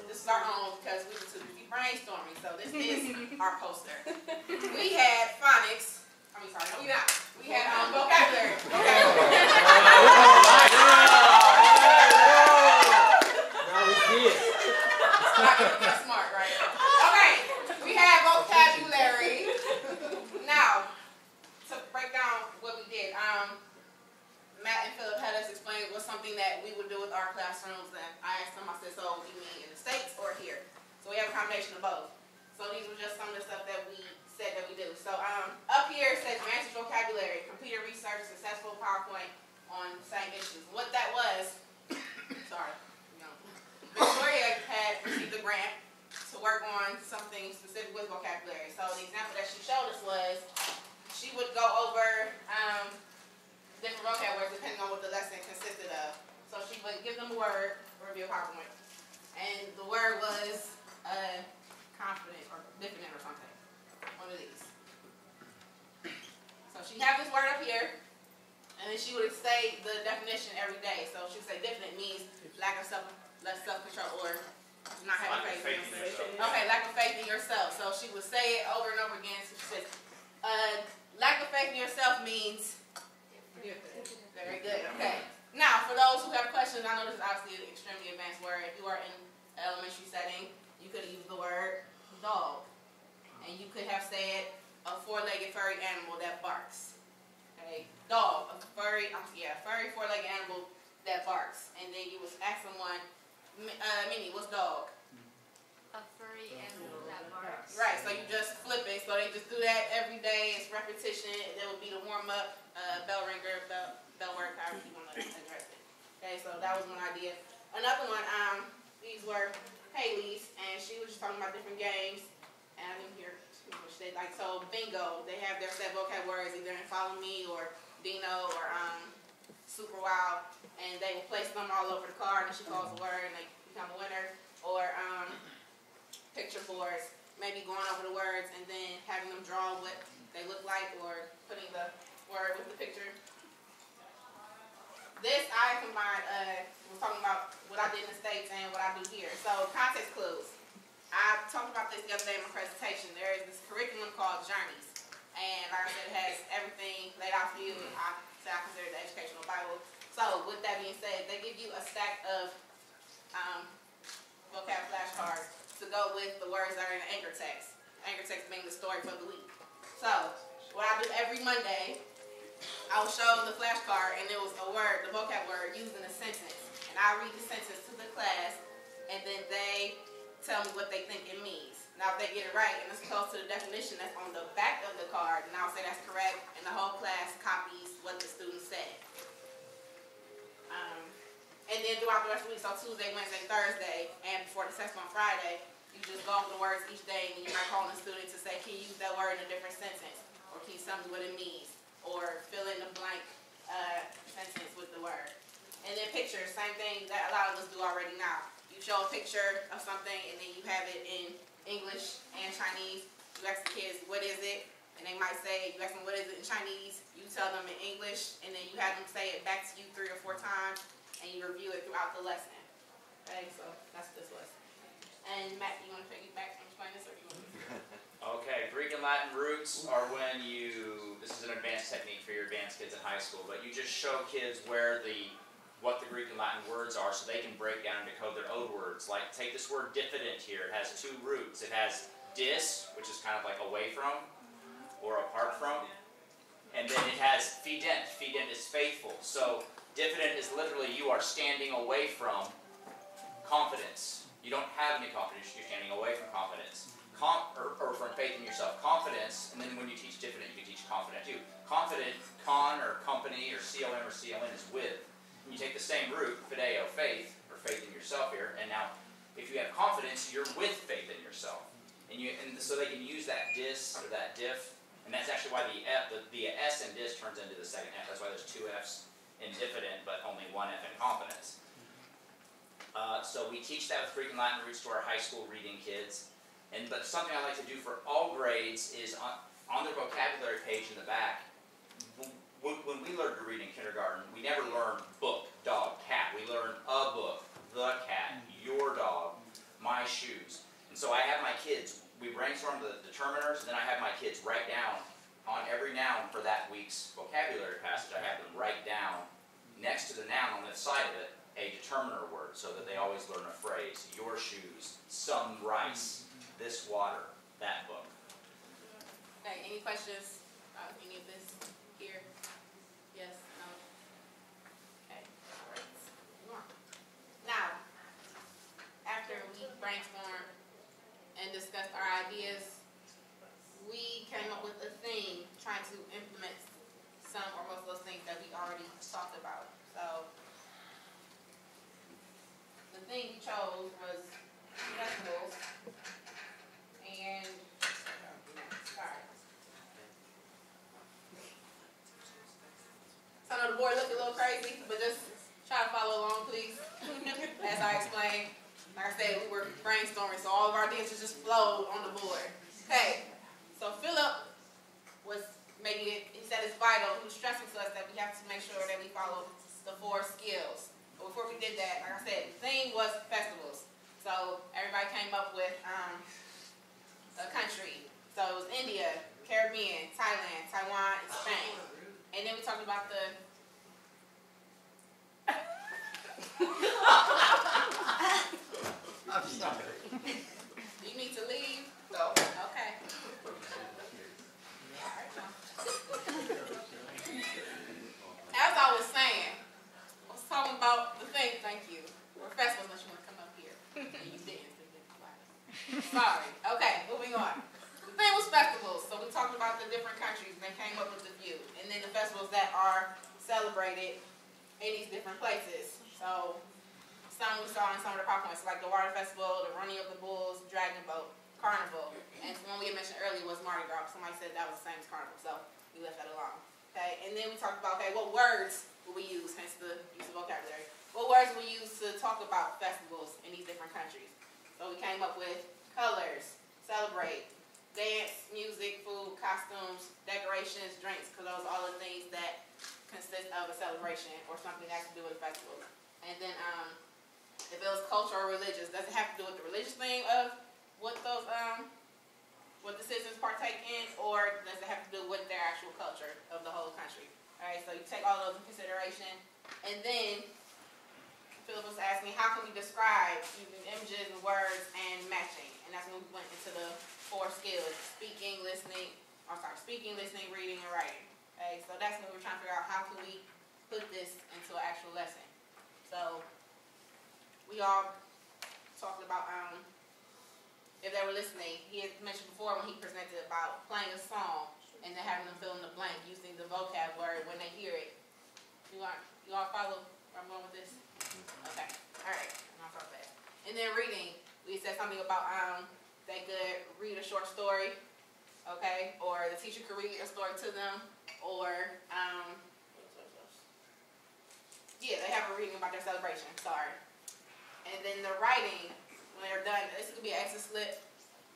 this is our own because we were too busy brainstorming. So this is our poster. We had phonics. I mean, sorry, no, we not. We had vocabulary. Now we see it. That's smart, right? Okay, we had vocabulary. Now, to break down what we did, Matt and Philip had us explain what's something that we would do with our classrooms. And I asked them, I said, so you mean in the States or here? So we have a combination of both. So these were just some of the stuff that we said that we do. So up here it says advanced vocabulary, computer research, successful PowerPoint on same issues. What that was, sorry, Victoria had received a grant to work on something specific with vocabulary. So the example that she showed us was she would go over different vocab words depending on what the lesson consisted of. So she would give them a word or review a PowerPoint. And the word was confident or diffident or something. One of these. So she'd have this word up here, and then she would say the definition every day. So she would say diffident means lack of self-control or not having faith in yourself. Okay, lack of faith in yourself. So she would say it over and over again. So she says, lack of faith in yourself means very good. Okay. Now, for those who have questions, I know this is obviously an extremely advanced word. If you are in an elementary setting, you could use the word dog. And you could have said a four-legged furry animal that barks. Okay. Dog, a furry four-legged animal that barks. And then you would ask someone, Minnie, what's dog? A furry animal that barks. Right, so you just flip it. So they just do that every day. It's repetition. That would be the warm-up, bell ringer, bell work, however you want to address it. Okay, so that was one idea. Another one, these were Haley's, and she was just talking about different games. And I didn't hear too much. They like, so bingo, they have their set vocab words either in Follow Me or Dino or Super Wild, and they will place them all over the card, and she calls a word, and they become a winner. Or picture boards, maybe going over the words and then having them draw what they look like or putting the word with the picture. This I combined, was talking about what I did in the States and what I do here. So context clues. I talked about this the other day in my presentation. There is this curriculum called Journeys. And like I said, it has everything laid out for you. I consider it the educational Bible. So with that being said, they give you a stack of vocab flashcards to go with the words that are in the anchor text. Anchor text being the story for the week. So what I do every Monday, I will show the flashcard, and it was a word, the vocab word, used in a sentence. And I read the sentence to the class, and then they tell me what they think it means. Now if they get it right, and it's close to the definition that's on the back of the card, and I'll say that's correct, and the whole class copies what the student said. And then throughout the rest of the week, so Tuesday, Wednesday, Thursday, and before the test on Friday, you just go over the words each day, and you might call the student to say, can you use that word in a different sentence? Or can you tell me what it means? Or fill in the blank sentence with the word. And then pictures, same thing that a lot of us do already now. You show a picture of something, and then you have it in English and Chinese. You ask the kids, what is it? And they might say, you ask them, what is it in Chinese? You tell them in English, and then you have them say it back to you 3 or 4 times, and you review it throughout the lesson. Okay, so that's this lesson. And Matt, you want to take it back and explain this, or you want to? Okay, Greek and Latin roots are when you, this is an advanced technique for your advanced kids in high school, but you just show kids what the Greek and Latin words are so they can break down and decode their own words. Like, take this word diffident here. It has 2 roots. It has dis, which is kind of like away from or apart from, and then it has fident. Fident is faithful. So diffident is literally you are standing away from confidence. You don't have any confidence. You're standing away from confidence. Or from faith in yourself. Confidence, and then when you teach diffident, you can teach confident too. Confident, con or company or COM or CLN is with. And you take the same root, fideo, faith, or faith in yourself here, and now if you have confidence, you're with faith in yourself. And so they can use that dis or that diff, and that's actually why the S in dis turns into the second F. That's why there's 2 F's in diffident, but only 1 F in confidence. So we teach that with Greek and Latin roots to our high school reading kids. But something I like to do for all grades is on their vocabulary page in the back, when we learned to read in kindergarten, we never learned book, dog, cat. We learned a book, the cat, your dog, my shoes. And so I have my kids, we brainstorm the determiners, and then I have my kids write down on every noun for that week's vocabulary passage. I have them write down next to the noun on the side of it a determiner word, so that they always learn a phrase. Your shoes, some rice, this water, that book. Okay, any questions about any of this here? Yes, no? Okay, all right. Move on. Now, after we brainstormed and discussed our ideas, we came up with a theme trying to implement some or most of those things that we already talked about. So, the thing we chose was festivals, and, sorry. So I know the board looked a little crazy, but just try to follow along, please, as I explained. Like I said, we were brainstorming, so all of our ideas just flowed on the board. Okay, so Philip was making it, he said it's vital, he was stressing to us that we have to make sure that we follow the 4 skills. But before we did that, like I said, the theme was festivals. So everybody came up with a country. So it was India, Caribbean, Thailand, Taiwan, and Spain. And then we talked about the I'm sorry. you need to leave? So, okay. As I was saying, I was talking about the thing, thank you. Or festivals, unless you want to come up here. And you didn't. So you didn't. Sorry. Okay, moving on. The thing was festivals. So we talked about the different countries and they came up with a few. And then the festivals that are celebrated in these different places. So some we saw in some of the PowerPoints, like the Water Festival, the Running of the Bulls, Dragon Boat, Carnival. And the one we had mentioned earlier was Mardi Gras. Somebody said that was the same as Carnival, so we left that alone. Okay, and then we talked about, okay, what words will we use, hence the use of vocabulary. What words will we use to talk about festivals in these different countries? So we came up with colors, celebrate, dance, music, food, costumes, decorations, drinks, because those are all the things that consist of a celebration or something that has to do with a festival. And then if it was cultural or religious, does it have to do with the religious thing of what those what the citizens partake in, or does it have to do with their actual culture of the whole country? All right, so you take all those in consideration, and then Philip was asking, how can we describe using images and words and matching? And that's when we went into the 4 skills: speaking, listening, reading, and writing. Okay, so that's when we're trying to figure out how can we put this into an actual lesson. So we all talked about if they were listening, he had mentioned before when he presented about playing a song and then having them fill in the blank using the vocab word when they hear it. You all follow where I'm going with this? Okay. All right. I'll talk fast. And then reading, we said something about they could read a short story, okay, or the teacher could read a story to them, or yeah, they have a reading about their celebration. Sorry. And then the writing, when they're done, this could be an exit slip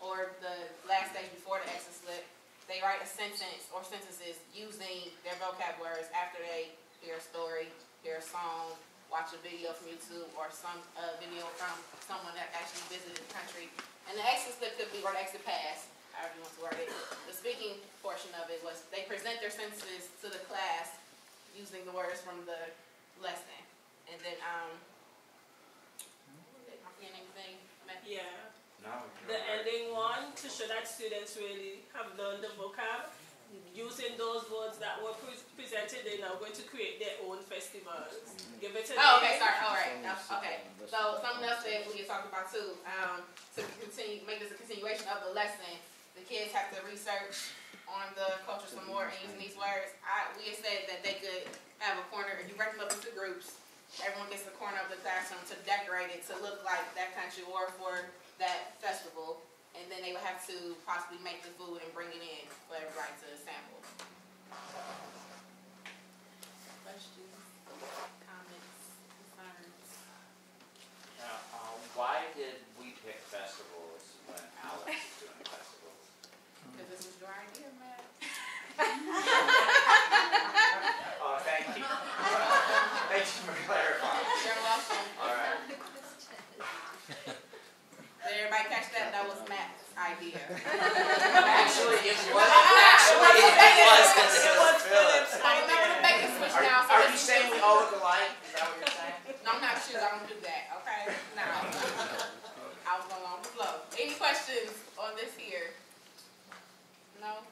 or the last stage before the exit slip. They write a sentence or sentences using their vocab words after they hear a story, hear a song, watch a video from YouTube, or some video from someone that actually visited the country. And the exit slip could be, or the exit pass, however you want to word it. The speaking portion of it was they present their sentences to the class using the words from the lesson. And then, anything? Yeah. No. The ending one, to show that students really have learned the vocab, using those words that were presented, they're now going to create their own festivals. Give it a name. Oh, okay, sorry. All right. Okay. So something else that we talked about too, to continue, make this a continuation of the lesson, the kids have to research on the culture some more and using these words. We had said that they could have a corner, if you break them up into groups, everyone gets a corner of the classroom to decorate it to look like that country or for that festival, and then they would have to possibly make the food and bring it in for everybody to sample. Questions, comments, concerns? Now, why did we pick festivals when Alex is doing festivals? Because this was your idea, Matt. Oh, thank you. Thank you for clarifying. You're welcome. All right. Very everybody catch that? That was Matt's idea. Actually, it was. Phillips' I remember the bacon switch now. So Are let's you do saying we this. all look alike? Is that what you're saying? No, I'm not sure. I don't do that. Okay. Now, I was going on the flow. Any questions on this here? No.